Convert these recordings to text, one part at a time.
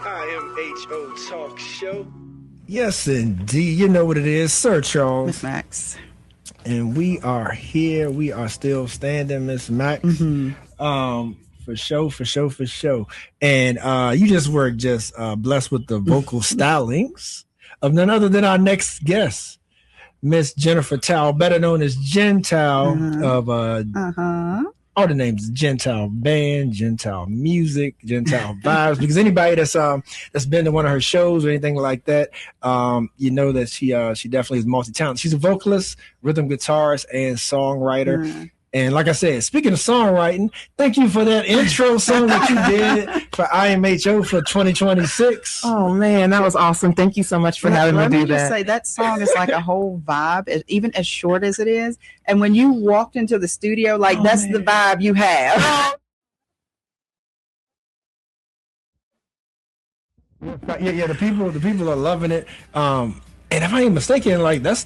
IMHO Talk Show. Yes, indeed. You know what it is, Sir Charles. Miss Max. And we are here. We are still standing, Miss Max. For show. And you just were blessed with the vocal stylings of none other than our next guest, Miss Jennifer Tao, better known as Jen Tao of all the names: Gentile Band, Gentile Music, Gentile Vibes. Because anybody that's been to one of her shows or anything like that, you know that she definitely is multi-talented. She's a vocalist, rhythm guitarist, and songwriter. And like I said, speaking of songwriting, thank you for that intro song that you did for IMHO for 2026. Oh man, that was awesome! Thank you so much for having me do that. Let me just say that song is like a whole vibe, even as short as it is. And when you walked into the studio, that's the vibe you have. Yeah. The people are loving it. And if I ain't mistaken, that's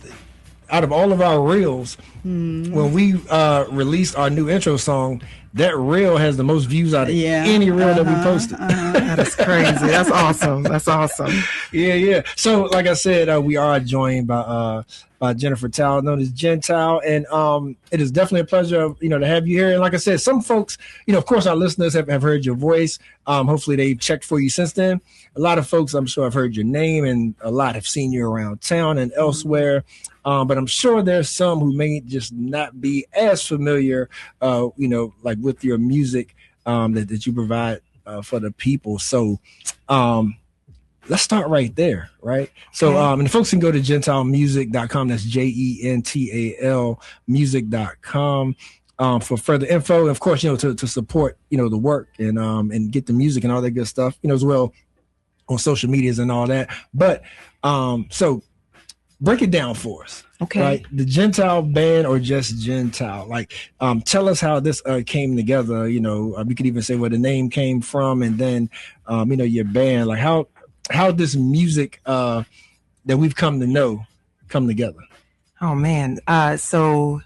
out of all of our reels, when we released our new intro song, that reel has the most views out of any reel that we posted. That is crazy. That's awesome. Yeah. So, like I said, we are joined by Jennifer Tao, known as Jen Tao, and it is definitely a pleasure, to have you here. And like I said, some folks, of course, our listeners have heard your voice. Hopefully, they've checked for you since then. A lot of folks, I'm sure, have heard your name, and a lot have seen you around town and elsewhere. But I'm sure there's some who may just not be as familiar, with your music that you provide for the people. So let's start right there, right? So and the folks can go to gentilemusic.com. That's GENTAL music.com for further info. And of course, to support, the work and get the music and all that good stuff, as well on social medias and all that. But so break it down for us. Okay. Right. The Gentile Band or just Gentile? Tell us how this came together. We could even say where the name came from, and then, your band. How this music that we've come to know come together. Oh man. It's a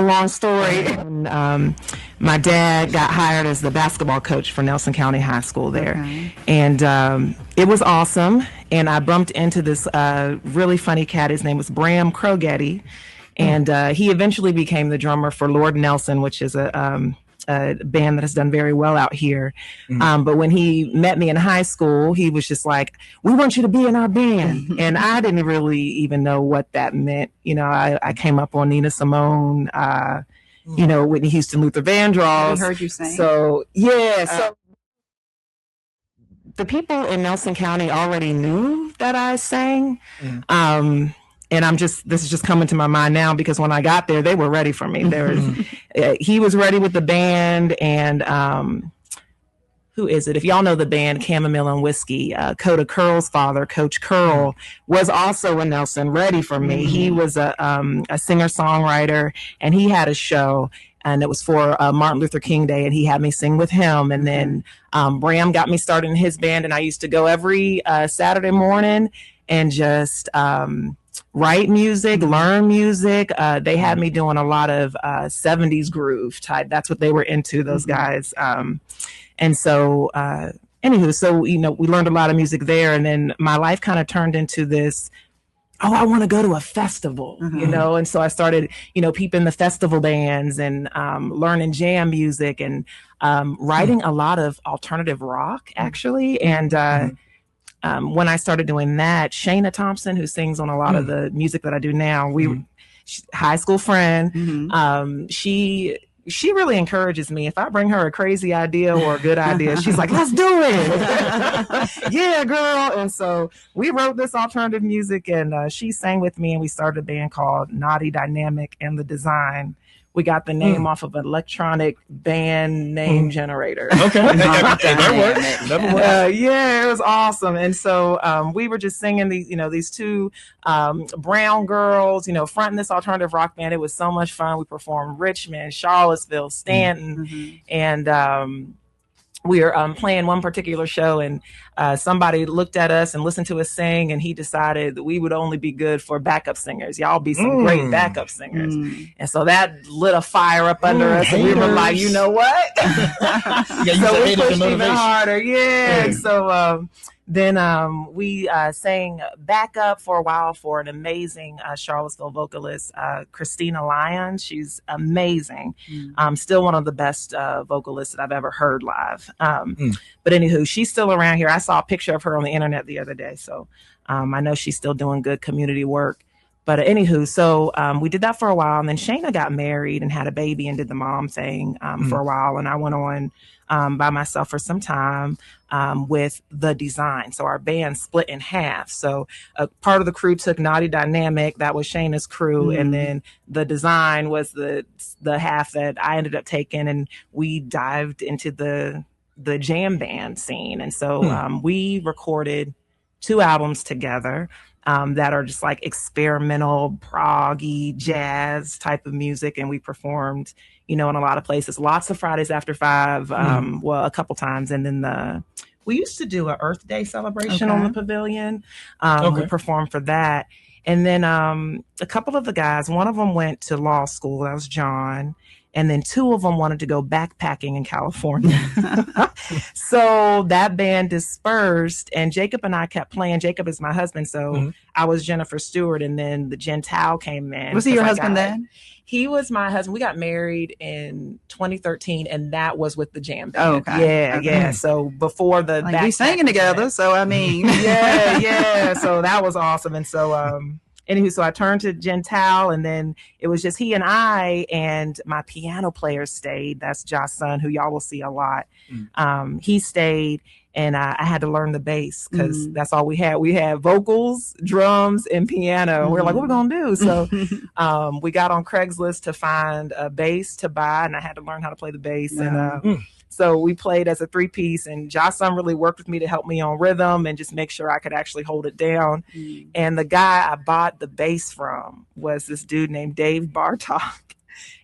long story. And, my dad got hired as the basketball coach for Nelson County High School there. Okay. And it was awesome. And I bumped into this really funny cat. His name was Bram Krogetty. And he eventually became the drummer for Lord Nelson, which is a band that has done very well out here. But when he met me in high school, he was just like, "We want you to be in our band." And I didn't really even know what that meant. I came up on Nina Simone, Whitney Houston, Luther Vandross. I heard you sing. So, yeah. So the people in Nelson County already knew that I sang. And this is just coming to my mind now because when I got there, they were ready for me. He was ready with the band, and who is it? If y'all know the band Chamomile and Whiskey, Coda Curl's father, Coach Curl, was also in Nelson, ready for me. He was a singer-songwriter, and he had a show, and it was for Martin Luther King Day, and he had me sing with him. And then Bram got me started in his band, and I used to go every Saturday morning and just write music, learn music. They had me doing a lot of 70s groove type. That's what they were into, those guys. And so, we learned a lot of music there. And then my life kind of turned into this, I want to go to a festival, And so I started, peeping the festival bands and learning jam music and writing a lot of alternative rock, actually. And when I started doing that, Shayna Thompson, who sings on a lot of the music that I do now, high school friend, she really encourages me. If I bring her a crazy idea or a good idea, she's like, "Let's do it." Yeah, girl. And so we wrote this alternative music, and she sang with me, and we started a band called Naughty Dynamic and the Design. We got the name off of an electronic band name generator. Okay. That works. Yeah, it was awesome. And so we were just singing these two brown girls, fronting this alternative rock band. It was so much fun. We performed Richmond, Charlottesville, Stanton, and we were playing one particular show, and somebody looked at us and listened to us sing, and he decided that we would only be good for backup singers. Y'all be some great backup singers. And so that lit a fire up under us, and we were like, you know what? So we pushed even harder. Yeah. So then we sang backup for a while for an amazing Charlottesville vocalist, Christina Lyons. She's amazing. Still one of the best vocalists that I've ever heard live. But anywho, she's still around here. I saw a picture of her on the internet the other day. So I know she's still doing good community work. But anywho, so we did that for a while. And then Shayna got married and had a baby and did the mom thing for a while. And I went on by myself for some time with The Design. So our band split in half. So a part of the crew took Naughty Dynamic. That was Shayna's crew. And then The Design was the half that I ended up taking. And we dived into the jam band scene. And so we recorded 2 albums together. That are just like experimental, proggy, jazz type of music. And we performed, in a lot of places, lots of Fridays After 5, well, a couple times. And then we used to do an Earth Day celebration on the Pavilion. We performed for that. And then a couple of the guys, one of them went to law school. That was John. And then 2 of them wanted to go backpacking in California. So that band dispersed, and Jacob and I kept playing. Jacob is my husband. So I was Jennifer Stewart, and then the Gentile came in. Was he your husband then? He was my husband. We got married in 2013, and that was with the jam band. Oh, okay. Yeah. So before the we singing together. So I mean, yeah. So that was awesome. And so anywho, so I turned to Gentile, and then it was just he and I, and my piano player stayed. That's Josh Sun, who y'all will see a lot. He stayed, and I had to learn the bass because that's all we had. We had vocals, drums, and piano. We were like, what are we going to do? So we got on Craigslist to find a bass to buy, and I had to learn how to play the bass. And so we played as a 3-piece, and Josh Sun really worked with me to help me on rhythm and just make sure I could actually hold it down. And the guy I bought the bass from was this dude named Dave Bartok.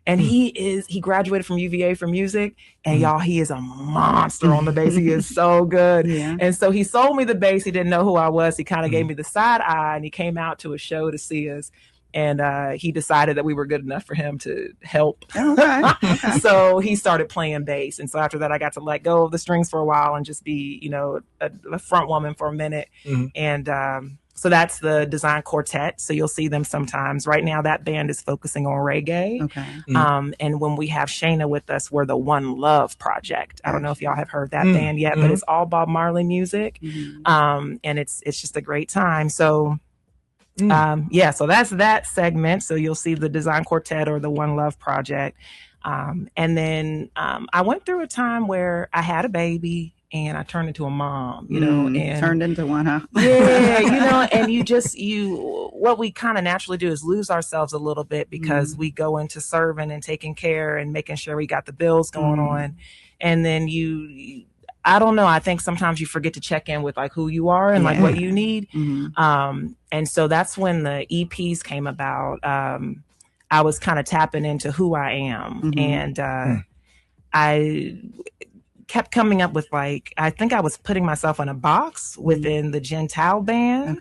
And he graduated from UVA for music, and y'all, he is a monster on the bass. He is so good. And so he sold me the bass. He didn't know who I was. He kind of gave me the side eye, and he came out to a show to see us. And he decided that we were good enough for him to help. So he started playing bass. And so after that, I got to let go of the strings for a while and just be, a front woman for a minute. And so that's the Design Quartet. So you'll see them sometimes. Right now, that band is focusing on reggae. And when we have Shayna with us, we're the One Love Project. I don't know if y'all have heard that band yet, but it's all Bob Marley music. And it's just a great time. So so that's that segment. So you'll see the Design Quartet or the One Love Project. And then I went through a time where I had a baby and I turned into a mom, and turned into one, huh? Yeah, and what we kind of naturally do is lose ourselves a little bit because we go into serving and taking care and making sure we got the bills going on. And then I don't know. I think sometimes you forget to check in with like who you are and like what you need. And so that's when the EPs came about. I was kind of tapping into who I am. And I kept coming up with I think I was putting myself in a box within the Gentile band.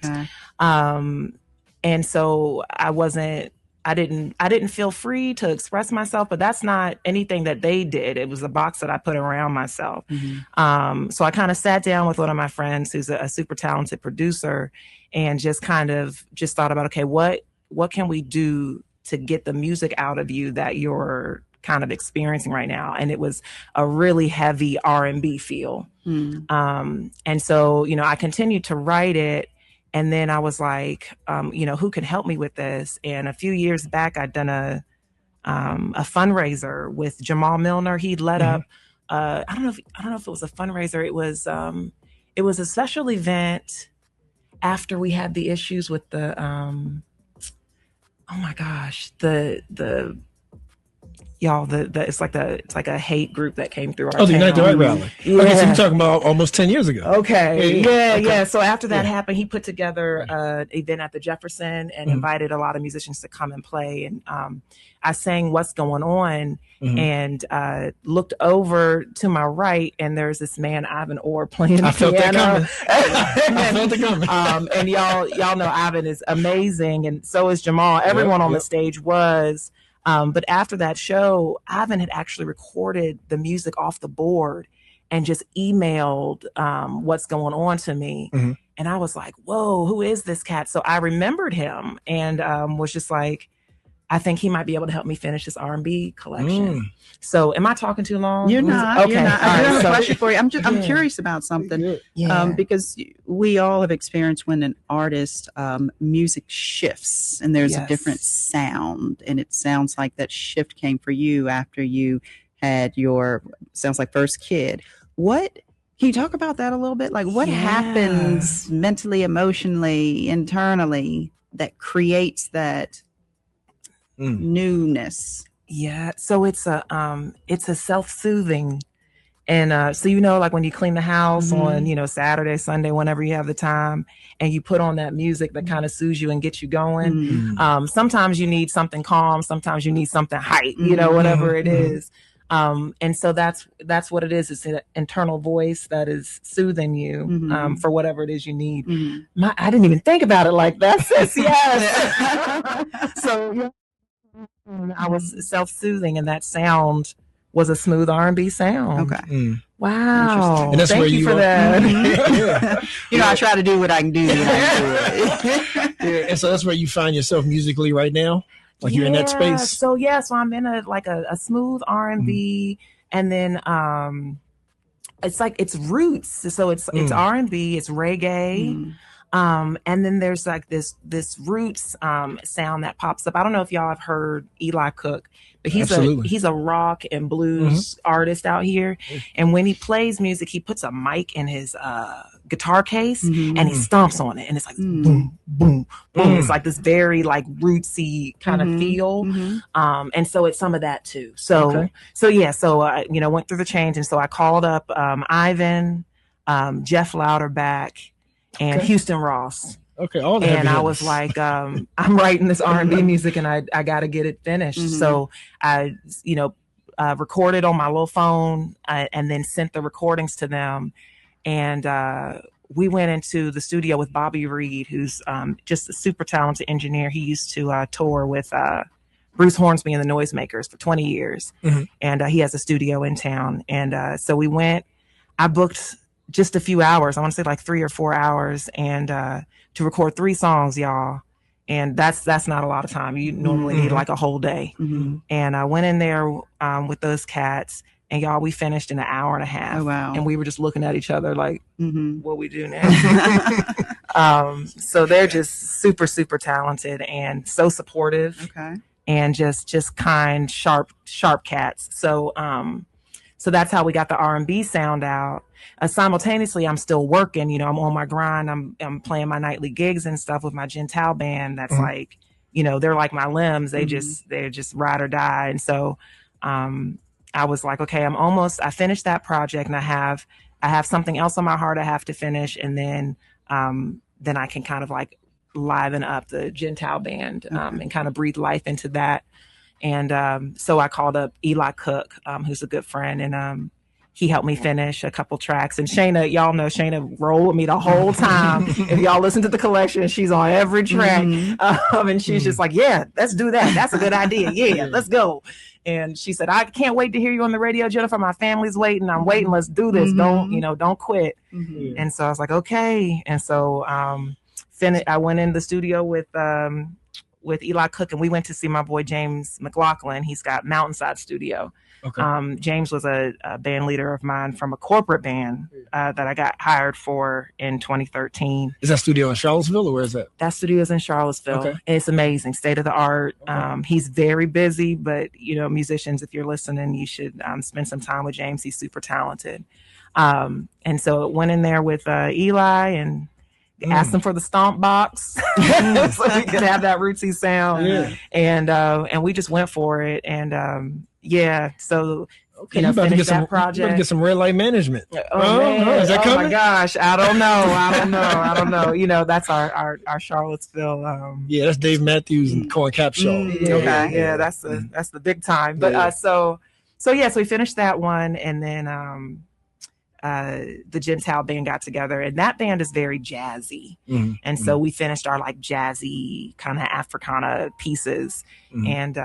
And so I didn't feel free to express myself, but that's not anything that they did. It was a box that I put around myself. So I kind of sat down with one of my friends who's a super talented producer and just thought about, okay, what can we do to get the music out of you that you're kind of experiencing right now? And it was a really heavy R&B feel. And so, I continued to write it. And then I was like, who can help me with this? And a few years back, I'd done a fundraiser with Jamal Milner. He'd led up. I don't know if it was a fundraiser. It was a special event after we had the issues with the oh my gosh, the y'all, it's like a hate group that came through our the town. United Right rally. Yeah. Okay, so you're talking about almost 10 years ago. Okay. Yeah. Yeah. So after that happened, he put together an event at the Jefferson and invited a lot of musicians to come and play. And I sang "What's Going On" and looked over to my right, and there's this man, Ivan Orr, playing the piano. I felt it coming. And y'all know Ivan is amazing, and so is Jamal. Everyone on the stage was. But after that show, Ivan had actually recorded the music off the board and just emailed What's Going On to me. And I was like, whoa, who is this cat? So I remembered him and was just like, I think he might be able to help me finish this R&B collection. So am I talking too long? You're not. Okay. You're not. I have a question for you. I'm Yeah. curious about something. Yeah. Because we all have experienced when an artist music shifts and there's a different sound, and it sounds like that shift came for you after you had your sounds like first kid. What can you talk about that a little bit? Like what happens mentally, emotionally, internally that creates that newness? Yeah, so it's a self-soothing, and so like when you clean the house on Saturday, Sunday, whenever you have the time, and you put on that music that kind of soothes you and gets you going. Sometimes you need something calm, sometimes you need something hype, whatever it is. And so that's what it is. It's an internal voice that is soothing you for whatever it is you need. I didn't even think about it like that, sis. Yes. So I was self-soothing, and that sound was a smooth R&B sound. Okay. Wow. And that's Thank where you you for are. that. I try to do what I can do. And so that's where you find yourself musically right now? Like you're in that space? So I'm in a smooth R&B, and then it's like it's roots. So it's R&B, it's reggae. And then there's like this roots sound that pops up. I don't know if y'all have heard Eli Cook, but he's a rock and blues artist out here. And when he plays music, he puts a mic in his guitar case and he stomps on it, and it's like boom, boom, boom. It's like this very like rootsy kind of feel. And so it's some of that too. So I went through the change, and so I called up Ivan, Jeff Louderback, and Houston Ross. Okay, all that. And I was like, I'm writing this R&B music, and I got to get it finished. So I, recorded on my little phone and then sent the recordings to them. And we went into the studio with Bobby Reed, who's just a super talented engineer. He used to tour with Bruce Hornsby and the Noisemakers for 20 years. And he has a studio in town. And so we went. I booked just a few hours. I want to say like 3 or 4 hours, and to record 3 songs, y'all. And that's not a lot of time. You normally need like a whole day. And I went in there with those cats, and y'all, we finished in an hour and a half. Oh, wow. And we were just looking at each other like, what we do now? So they're just super, super talented and so supportive. Okay. And just kind, sharp cats. So that's how we got the R&B sound out. Simultaneously, I'm still working. I'm on my grind. I'm playing my nightly gigs and stuff with my Gentile band. That's like, they're like my limbs. They're just ride or die. And so, I was like, okay, I finished that project, and I have something else on my heart I have to finish, and then I can kind of like liven up the Gentile band and kind of breathe life into that. And so I called up Eli Cook, who's a good friend, and he helped me finish a couple tracks. And Shayna, y'all know Shayna rolled with me the whole time. If y'all listen to the collection, she's on every track. And she's just like, yeah, let's do that. That's a good idea. Yeah, let's go. And she said, I can't wait to hear you on the radio, Jennifer. My family's waiting. I'm waiting. Let's do this. Don't quit. And so I was like, okay. And so I went in the studio with Eli Cook, and we went to see my boy James McLaughlin. He's got Mountainside Studio. Okay. James was a band leader of mine from a corporate band that I got hired for in 2013. Is that studio in Charlottesville, or where is that? That studio is in Charlottesville. Okay. It's amazing, state of the art. Okay. He's very busy, but musicians, if you're listening, you should spend some time with James. He's super talented. And so it went in there with Eli and asked him for the stomp box so we could have that rootsy sound. And we just went for it. And yeah. So Okay, you about to get some project. Get some red light management. Is that coming? My gosh, I don't know. You know, that's our Charlottesville. Yeah, that's Dave Matthews and Cohen Capshaw. Yeah, that's the big time. But so we finished that one, and then the Gentile band got together, and that band is very jazzy. And so we finished our like jazzy kind of Africana pieces, and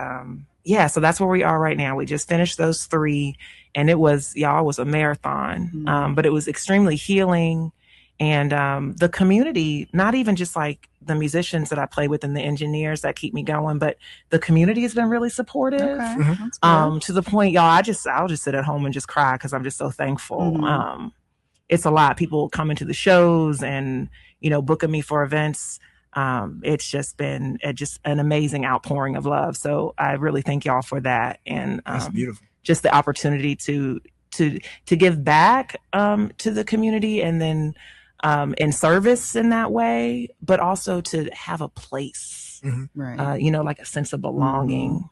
so that's where we are right now. We just finished those 3, and it was a marathon, but it was extremely healing. And the community, not even just like the musicians that I play with and the engineers that keep me going, but the community has been really supportive. To the point, y'all, I'll just sit at home and just cry because I'm just so thankful. It's a lot. People coming to the shows and, you know, booking me for events. It's just been an amazing outpouring of love. So I really thank y'all for that. And that's beautiful. Just the opportunity to give back to the community, and then in service in that way, but also to have a place, right? You know, like a sense of belonging.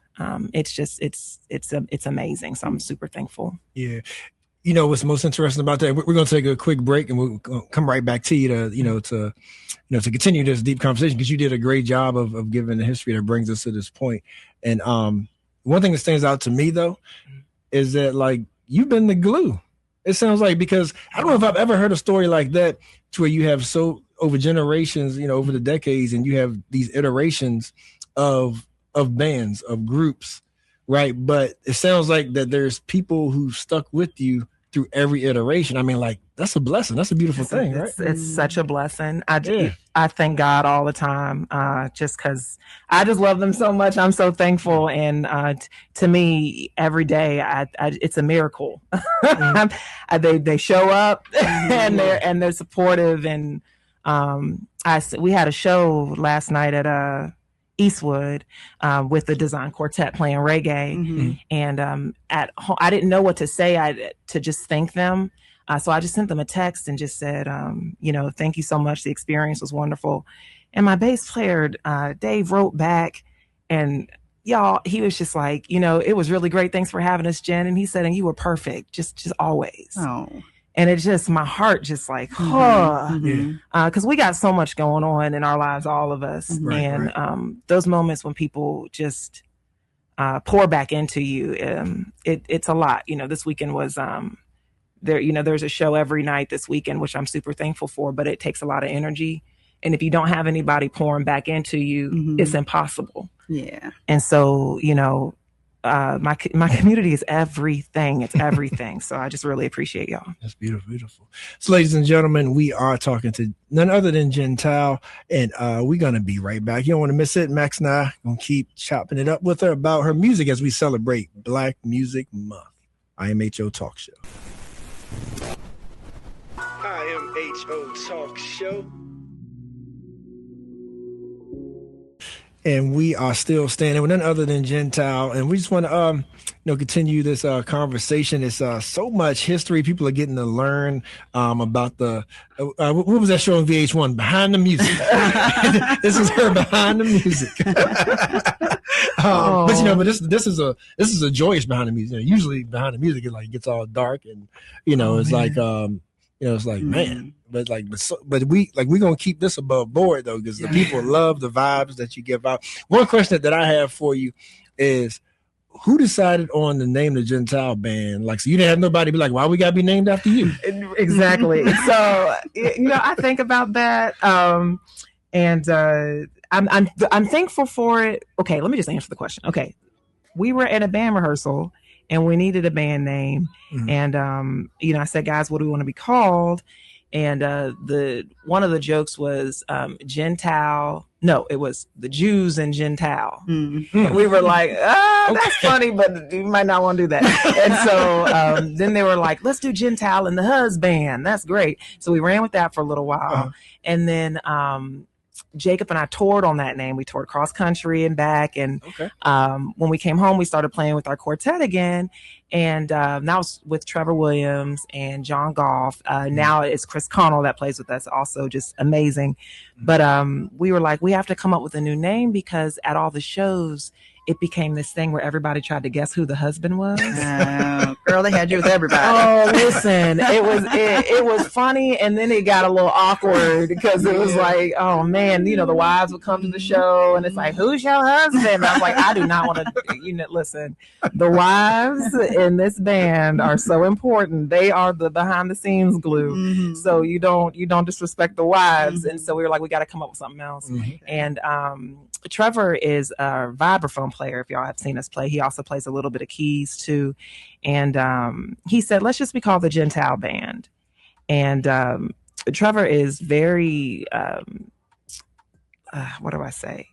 It's amazing. So I'm super thankful. Yeah. You know what's most interesting about that? We're going to take a quick break, and we'll come right back to you to continue this deep conversation, because you did a great job of giving the history that brings us to this point. And one thing that stands out to me though is that like you've been the glue. It sounds like, because I don't know if I've ever heard a story like that, to where you have so over generations, you know, over the decades, and you have these iterations of bands, of groups, right? But it sounds like that there's people who stuck with you through every iteration. I mean, like, that's a blessing. That's a beautiful thing, right? It's such a blessing. I thank God all the time, just because I just love them so much. I'm so thankful. And to me, every day, it's a miracle. They show up and they're supportive. And we had a show last night at Eastwood with the Design Quartet playing reggae, and at home, I didn't know what to say. To just thank them. So I just sent them a text and just said, thank you so much. The experience was wonderful. And my bass player, Dave, wrote back, and y'all, he was just like, it was really great. Thanks for having us, Jen. And he said, and you were perfect, just always. Oh. And it just, my heart just like, because we got so much going on in our lives, all of us. And those moments when people just pour back into you, it's a lot. This weekend was there's a show every night this weekend, which I'm super thankful for, but it takes a lot of energy. And if you don't have anybody pouring back into you, it's impossible. Yeah. And so, my community is everything. It's everything. So I just really appreciate y'all. That's beautiful, beautiful. So, ladies and gentlemen, we are talking to none other than Gentile, and we're going to be right back. You don't want to miss it. Max and I going to keep chopping it up with her about her music as we celebrate Black Music Month. IMHO Talk Show. IMHO Talk Show. And we are still standing with none other than Gentile, and we just want to continue this conversation. It's so much history. People are getting to learn about the what was that show on VH1? Behind the Music. This is her behind the music. But this is a joyous behind the music. Usually behind the music it gets all dark, and it's like it's like man. But we're gonna keep this above board though, because the people love the vibes that you give out. One question that I have for you is, who decided on the name of the Gentile band? So you didn't have nobody be like, why we gotta be named after you? Exactly. So I think about that, and I'm thankful for it. Okay, let me just answer the question. Okay, we were at a band rehearsal and we needed a band name, and I said, guys, what do we want to be called? And one of the jokes was Gentile. No, it was the Jews and Gentile. And we were like, that's funny, but you might not want to do that. And so then they were like, let's do Gentile and the Husband. That's great. So we ran with that for a little while. And then Jacob and I toured on that name. We toured cross country and back. And when we came home, we started playing with our quartet again. And that was with Trevor Williams and John Goff. Now it's Chris Connell that plays with us, also just amazing. But we were like, we have to come up with a new name, because at all the shows, it became this thing where everybody tried to guess who the husband was. Girl, they had you with everybody. Oh, listen, it was funny, and then it got a little awkward because it was like, oh man, the wives would come to the show, and it's like, who's your husband? And I was like, I do not want to, listen, the wives in this band are so important. They are the behind the scenes glue. Mm-hmm. So you don't disrespect the wives. Mm-hmm. And so we were like, we got to come up with something else. Mm-hmm. And Trevor is a vibraphone player. If y'all have seen us play, he also plays a little bit of keys too. And he said, let's just be called the Gentile Band. And Trevor is very, what do I say?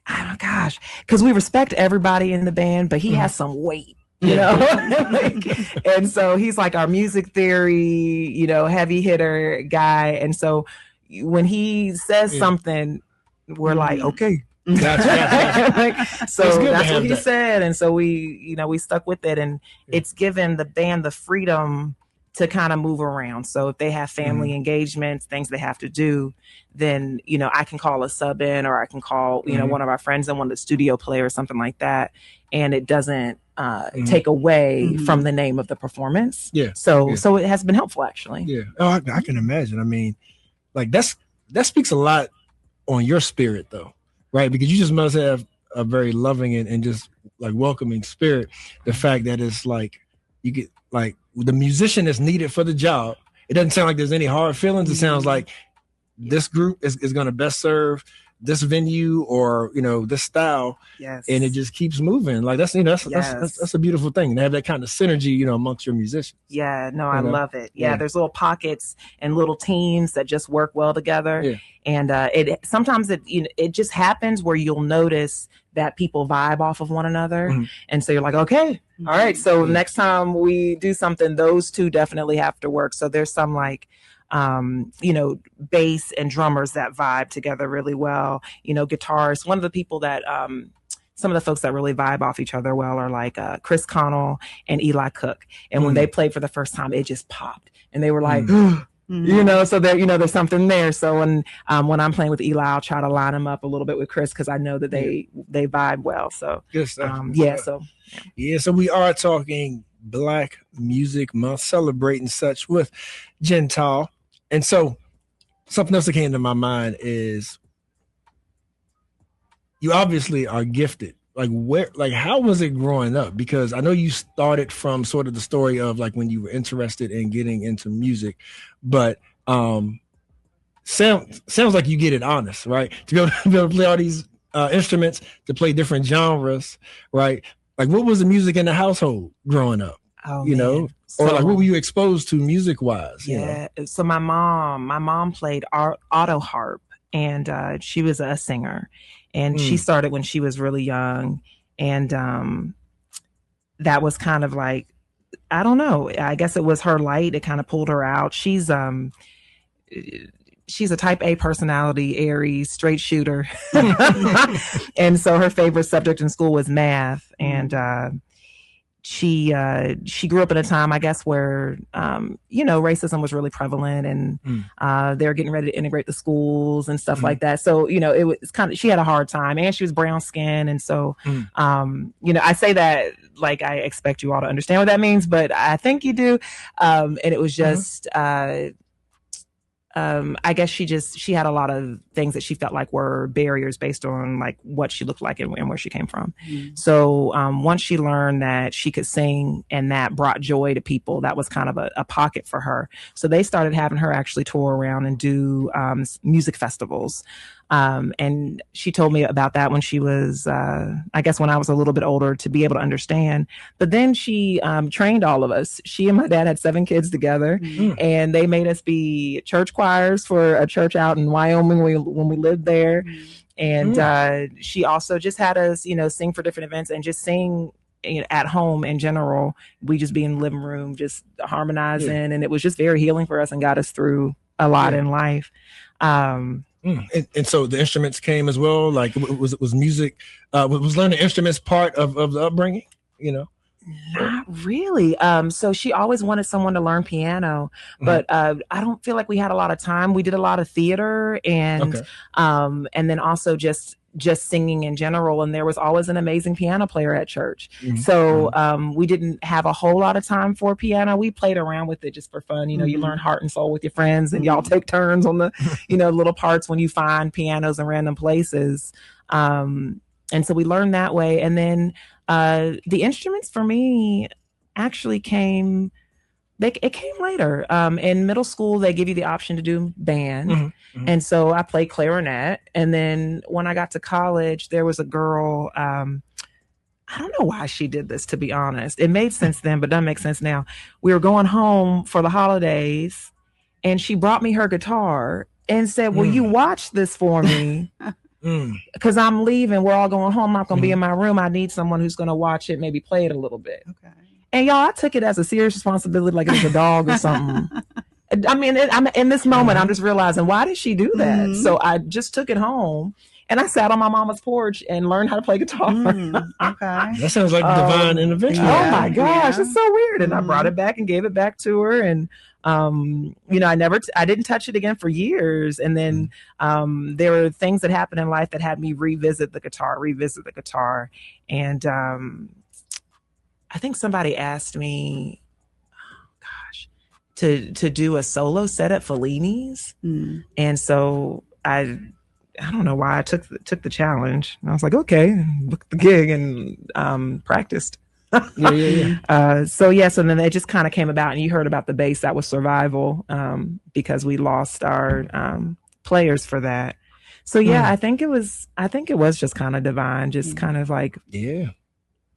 Oh gosh, because we respect everybody in the band, but he has some weight, and so he's like our music theory, heavy hitter guy. And so when he says something, we're like, okay. Gotcha. So that's what he said. And so we stuck with it, and it's given the band the freedom to kind of move around. So if they have family engagements, things they have to do, then, I can call a sub in, or I can call, one of our friends and one of the studio players, something like that. And it doesn't take away from the name of the performance. Yeah. So it has been helpful, actually. Yeah. Oh, I can imagine. I mean, like that speaks a lot on your spirit though, right? Because you just must have a very loving and just like welcoming spirit. The fact that it's like, you get like the musician is needed for the job. It doesn't sound like there's any hard feelings. It sounds like this group is going to best serve this venue or, this style. Yes. And it just keeps moving. Like that's a beautiful thing to have that kind of synergy, amongst your musicians. Yeah, no, I love it. Yeah. There's little pockets and little teams that just work well together. Yeah. And sometimes it just happens where you'll notice that people vibe off of one another. Mm-hmm. And so you're like, okay, all right. So next time we do something, those two definitely have to work. So there's some like, bass and drummers that vibe together really well, guitarists. One of the people that, some of the folks that really vibe off each other well are like Chris Connell and Eli Cook. And when they played for the first time, it just popped and they were like, so there, there's something there. So when I'm playing with Eli, I'll try to line him up a little bit with Chris because I know that they vibe well. So good stuff. So we are talking Black Music Month, celebrating such with Gentile. And so something else that came to my mind is you obviously are gifted. How was it growing up? Because I know you started from sort of the story of like when you were interested in getting into music, but sounds like you get it honest, right? To be able to play all these instruments, to play different genres, right? Like what was the music in the household growing up? Oh, or like what were you exposed to music wise? Yeah. So my mom played auto harp, and she was a singer, and she started when she was really young. And that was kind of like, I don't know, I guess it was her light. It kind of pulled her out. She's a type A personality, Aries, straight shooter. And so her favorite subject in school was math. And she grew up at a time, I guess, where, racism was really prevalent, and they were getting ready to integrate the schools and stuff like that. So, it was kind of, she had a hard time, and she was brown skinned. And so, I say that like I expect you all to understand what that means, but I think you do. And it was just, I guess she had a lot of things that she felt like were barriers based on like what she looked like and where she came from. So once she learned that she could sing and that brought joy to people, that was kind of a pocket for her. So they started having her actually tour around and do music festivals. And she told me about that when she was, I guess when I was a little bit older to be able to understand. But then she trained all of us. She and my dad had 7 kids together, and they made us be church choirs for a church out in Wyoming when we lived there. And she also just had us, sing for different events and just sing at home in general. We just be in the living room, just harmonizing. And it was just very healing for us and got us through a lot in life. And so the instruments came as well. Like was music, was learning instruments part of the upbringing? Not really. So she always wanted someone to learn piano, but I don't feel like we had a lot of time. We did a lot of theater and then also just just singing in general. And there was always an amazing piano player at church. So we didn't have a whole lot of time for piano. We played around with it just for fun. You know, you learn heart and soul with your friends, and y'all take turns on the, you know, little parts when you find pianos in random places. And so we learned that way. And then the instruments for me actually came later. In middle school, they give you the option to do band. And so I played clarinet. And then when I got to college, there was a girl, I don't know why she did this, to be honest. It made sense then, but doesn't make sense now. We were going home for the holidays, and she brought me her guitar and said, will you watch this for me? Because I'm leaving. We're all going home. I'm not going to be in my room. I need someone who's going to watch it, maybe play it a little bit. Okay. And y'all, I took it as a serious responsibility, like it was a dog or something. I mean, I'm in this moment, I'm just realizing, why did she do that? So I just took it home, and I sat on my mama's porch and learned how to play guitar. Okay. That sounds like divine intervention. Oh my gosh, it's so weird. And I brought it back and gave it back to her. And, you know, I didn't touch it again for years. And then there were things that happened in life that had me revisit the guitar. And I think somebody asked me, to do a solo set at Fellini's. And so I don't know why I took the challenge. And I was like, okay, booked the gig and practiced. So then it just kind of came about, and you heard about the bass. That was Survival, because we lost our players for that. So I think it was just kind of divine, just kind of like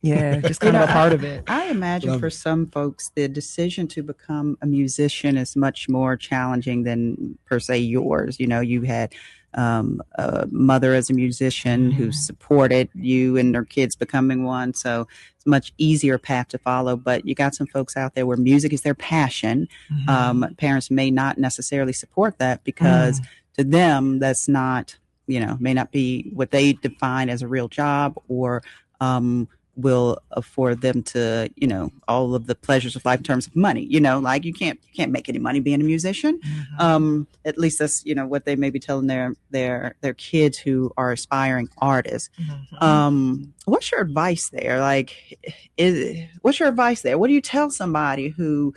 just kind of a part of it. I imagine for some folks, the decision to become a musician is much more challenging than per se yours. You know, you had a mother as a musician who supported you and their kids becoming one. So it's a much easier path to follow. But you got some folks out there where music is their passion. Parents may not necessarily support that because to them, that's not, you know, may not be what they define as a real job, or will afford them to, you know, all of the pleasures of life in terms of money. You know, like you can't make any money being a musician. At least that's, you know, what they may be telling their kids who are aspiring artists. What's your advice there? What's your advice there? What do you tell somebody who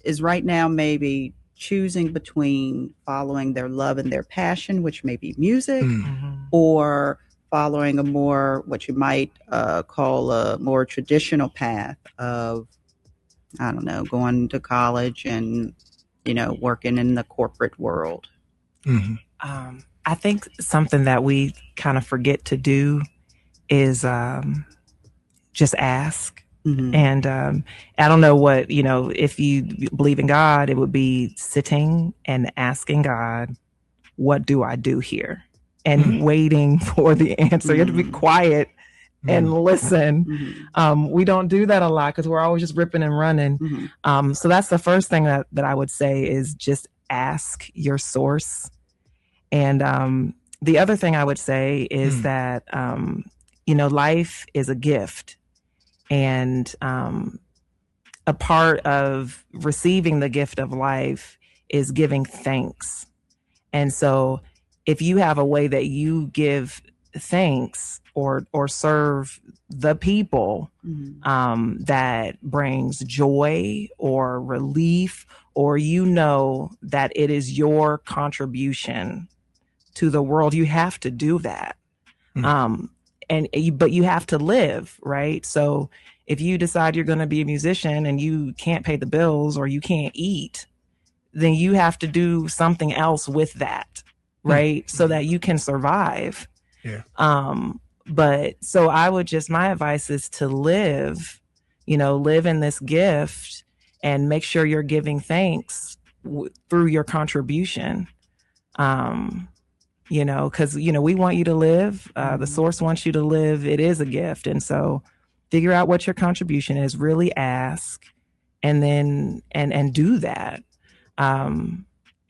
is right now maybe choosing between following their love and their passion, which may be music, or following a more, what you might call a more traditional path of, I don't know, going to college and, you know, working in the corporate world? I think something that we kind of forget to do is just ask. And I don't know what, you know, if you believe in God, it would be sitting and asking God, what do I do here? And waiting for the answer. You have to be quiet and listen. We don't do that a lot because we're always just ripping and running. So that's the first thing that I would say is just ask your source. And the other thing I would say is that, you know, life is a gift. And a part of receiving the gift of life is giving thanks. And so if you have a way that you give thanks or serve the people that brings joy or relief, or you know that it is your contribution to the world, you have to do that. But you have to live, right? So if you decide you're going to be a musician and you can't pay the bills or you can't eat, then you have to do something else with that. Right. So that you can survive. But so I would my advice is to live in this gift and make sure you're giving thanks through your contribution. You know, because, you know, we want you to live. The source wants you to live. It is a gift. And so figure out what your contribution is, really ask, and then and do that.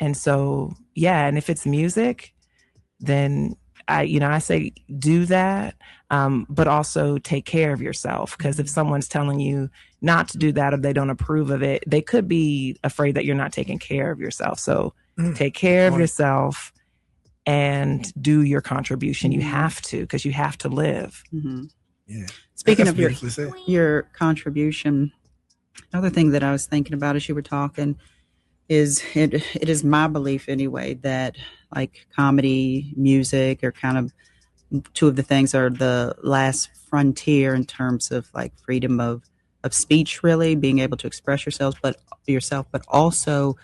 And so, and if it's music, then I say do that, but also take care of yourself. Because if someone's telling you not to do that, or they don't approve of it, they could be afraid that you're not taking care of yourself. So take care of yourself and do your contribution. You have to, because you have to live. Mm-hmm. Yeah. Speaking That's of your contribution, another thing that I was thinking about as you were talking is it is my belief anyway that like comedy, music are kind of two of the things are the last frontier in terms of like freedom of speech, really being able to express yourself, but also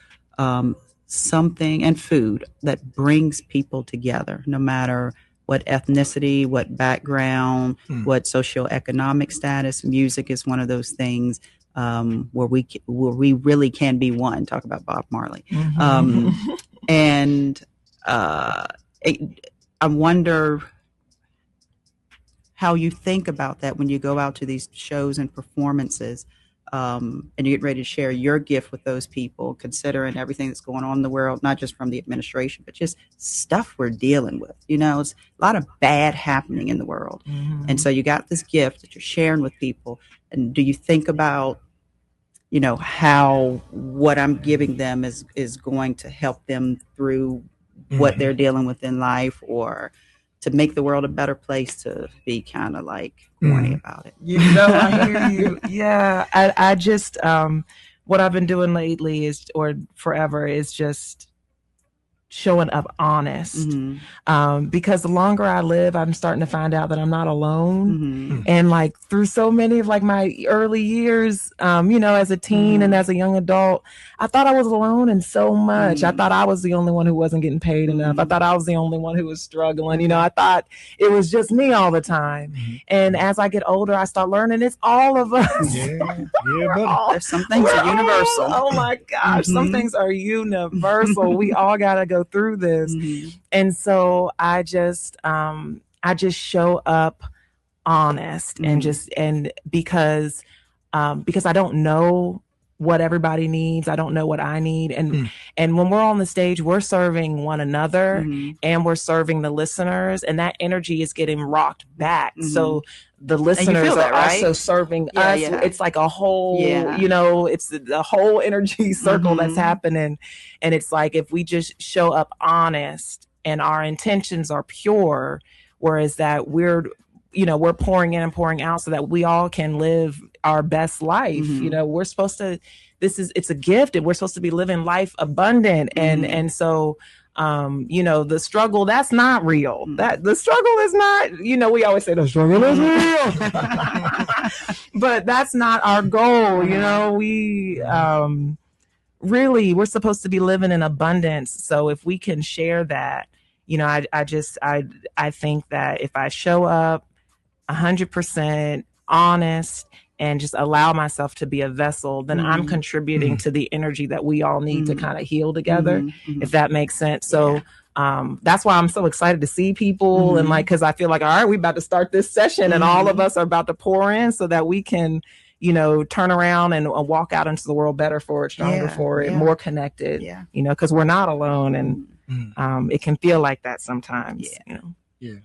something, and food that brings people together, no matter what ethnicity, what background, what socioeconomic status. Music is one of those things where we really can be one. Talk about Bob Marley. And I wonder how you think about that when you go out to these shows and performances, and you get ready to share your gift with those people, considering everything that's going on in the world, not just from the administration, but just stuff we're dealing with. You know, it's a lot of bad happening in the world. And so you got this gift that you're sharing with people. And do you think about, you know, how what I'm giving them is going to help them through what they're dealing with in life, or to make the world a better place, to be kind of like corny about it? You know, I hear you. Yeah. I just, what I've been doing lately or forever is just showing up honest. Because the longer I live, I'm starting to find out that I'm not alone. And like through so many of like my early years, you know, as a teen and as a young adult, I thought I was alone in so much. I thought I was the only one who wasn't getting paid enough. I thought I was the only one who was struggling. You know, I thought it was just me all the time. And as I get older, I start learning it's all of us. There's some things are universal. Oh my gosh, some things are universal. We all gotta go through this. And so I just show up honest and because I don't know what everybody needs. I don't know what I need. And when we're on the stage, we're serving one another and we're serving the listeners, and that energy is getting rocked back. So the listeners are also serving us. It's like a whole, you know, it's the whole energy circle that's happening. And it's like, if we just show up honest and our intentions are pure, whereas that we're pouring in and pouring out so that we all can live our best life. You know, we're supposed to, it's a gift, and we're supposed to be living life abundant. And so, you know, the struggle, that's not real. That the struggle is not, you know, we always say the struggle is real, but that's not our goal. You know, we, really, we're supposed to be living in abundance. So if we can share that, you know, I think that if I show up 100% honest and just allow myself to be a vessel, then I'm contributing to the energy that we all need to kind of heal together, if that makes sense. So that's why I'm so excited to see people and like, because I feel like, all right, we're about to start this session and all of us are about to pour in so that we can, you know, turn around and walk out into the world better for it, stronger for it, more connected, you know, because we're not alone, and it can feel like that sometimes, you know.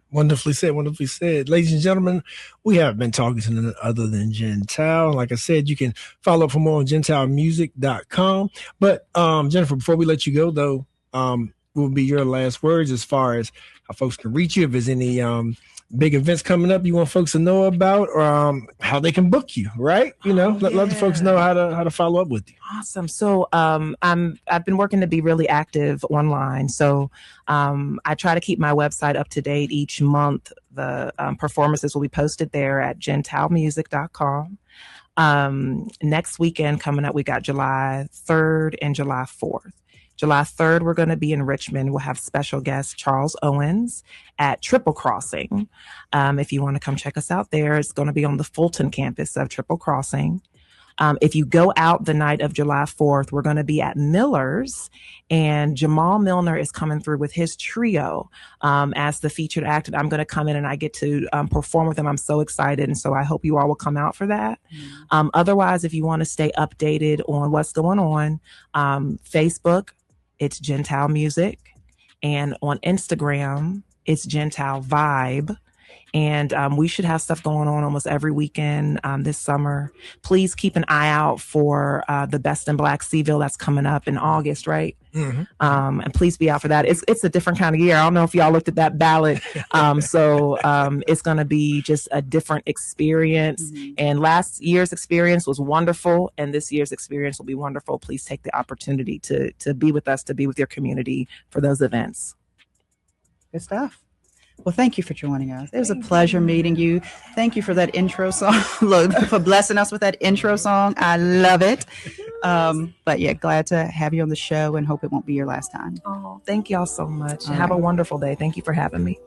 Wonderfully said. Wonderfully said. Ladies and gentlemen, we have been talking to none other than Jen Tao. Like I said, you can follow up for more on gentaomusic.com. But Jennifer, before we let you go, though, what would be your last words as far as how folks can reach you? If there's any big events coming up you want folks to know about, or how they can book you, right? You know, let the folks know how to follow up with you. Awesome. So I've been working to be really active online. So I try to keep my website up to date each month. The performances will be posted there at gentaomusic.com. Next weekend coming up, we got July 3rd and July 4th. July 3rd, we're going to be in Richmond. We'll have special guest Charles Owens at Triple Crossing. If you want to come check us out there, it's going to be on the Fulton campus of Triple Crossing. If you go out the night of July 4th, we're going to be at Miller's, and Jamal Milner is coming through with his trio as the featured act. I'm going to come in and I get to perform with him. I'm so excited. And so I hope you all will come out for that. Otherwise, if you want to stay updated on what's going on, Facebook, it's Jen Tao Music, and on Instagram, it's Jen Tao Vibe. And we should have stuff going on almost every weekend this summer. Please keep an eye out for the Best in Black CVille that's coming up in August, right? Mm-hmm. And please be out for that. It's a different kind of year. I don't know if y'all looked at that ballot. So it's going to be just a different experience. Mm-hmm. And last year's experience was wonderful, and this year's experience will be wonderful. Please take the opportunity to be with us, to be with your community for those events. Good stuff. Well, thank you for joining us. It was a pleasure meeting you. Thank you for that intro song, for blessing us with that intro song. I love it. But yeah, glad to have you on the show and hope it won't be your last time. Oh, thank y'all so much. Have a wonderful day. Thank you for having me.